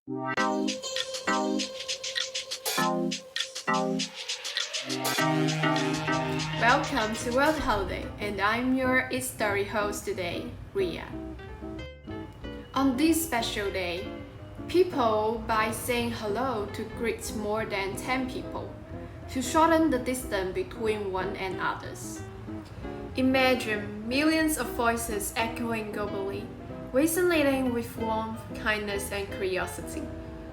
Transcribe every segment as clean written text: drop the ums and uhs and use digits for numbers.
Welcome to World Holiday, and I'm your It's Story host today, Ria. On this special day, people by saying hello to greet more than 10 people, to shorten the distance between one and others. Imagine millions of voices echoing globally, resonating with warmth, kindness, and curiosity.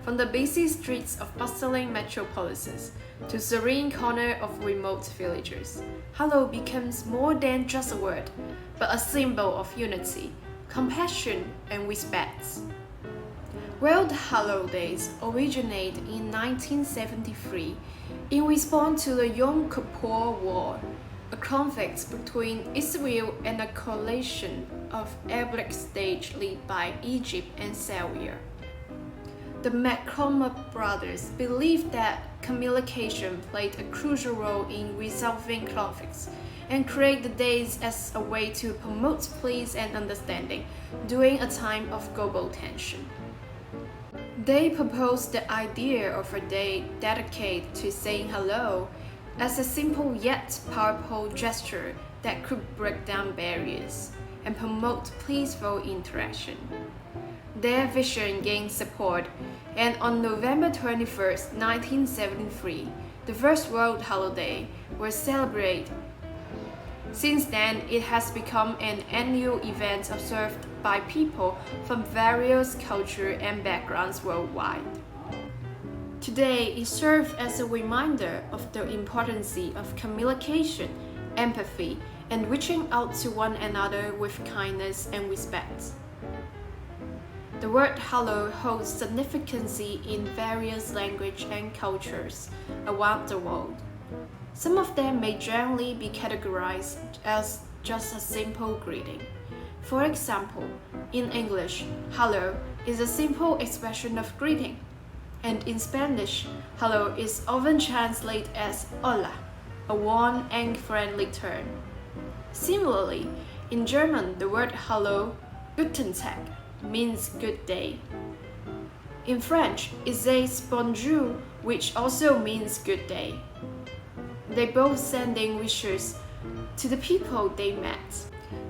From the busy streets of bustling metropolises to serene corners of remote villages, hello becomes more than just a word, but a symbol of unity, compassion, and respect. World Hello Days originated in 1973 in response to the Yom Kippur War, a conflict between Israel and a coalition of Arab states led by Egypt and Syria. The McCormack brothers believed that communication played a crucial role in resolving conflicts and created the days as a way to promote peace and understanding during a time of global tension. They proposed the idea of a day dedicated to saying hello as a simple yet powerful gesture that could break down barriers and promote peaceful interaction. Their vision gained support, and on November 21, 1973, the first World Holiday was celebrated. Since then, it has become an annual event observed by people from various cultures and backgrounds worldwide. Today, it serves as a reminder of the importance of communication, empathy, and reaching out to one another with kindness and respect. The word hello holds significance in various languages and cultures around the world. Some of them may generally be categorized as just a simple greeting. For example, in English, hello is a simple expression of greeting, and in Spanish, hello is often translated as hola, a warm and friendly term. Similarly, in German, the word hello, guten Tag, means good day. In French, it says bonjour, which also means good day. They both sending wishes to the people they met.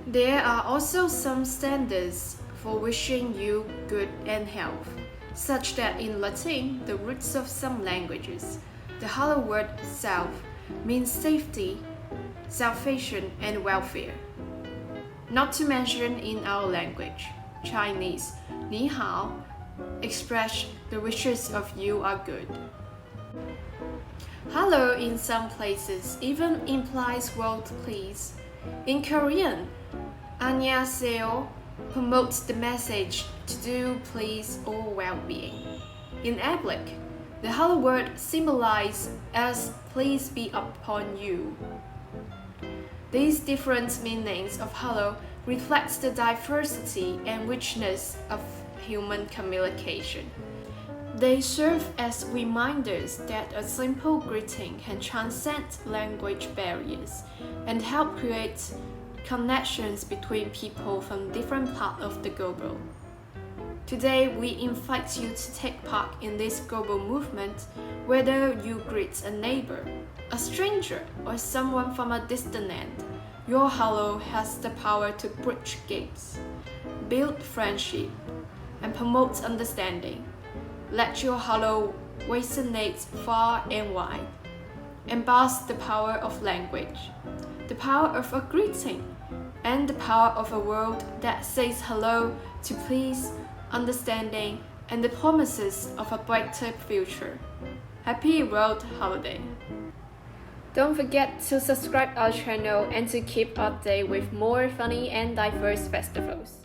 There are also some standards for wishing you good and health, such that in Latin, the roots of some languages, the hello word self means safety, salvation, and welfare. Not to mention in our language, Chinese, 你好, express the wishes of you are good. Hello in some places even implies world peace. In Korean, 안녕하세요 promotes the message to do peace or well-being. In Arabic, the hello word symbolizes as peace be upon you. These different meanings of hello reflects the diversity and richness of human communication. They serve as reminders that a simple greeting can transcend language barriers and help create connections between people from different parts of the globe. Today, we invite you to take part in this global movement, whether you greet a neighbor, a stranger, or someone from a distant land. Your hello has the power to bridge gaps, build friendship, and promote understanding. Let your hello resonate far and wide. Embrace the power of language, the power of a greeting, and the power of a world that says hello to peace, understanding, and the promises of a brighter future. Happy World Holiday! Don't forget to subscribe our channel and to keep updated with more funny and diverse festivals.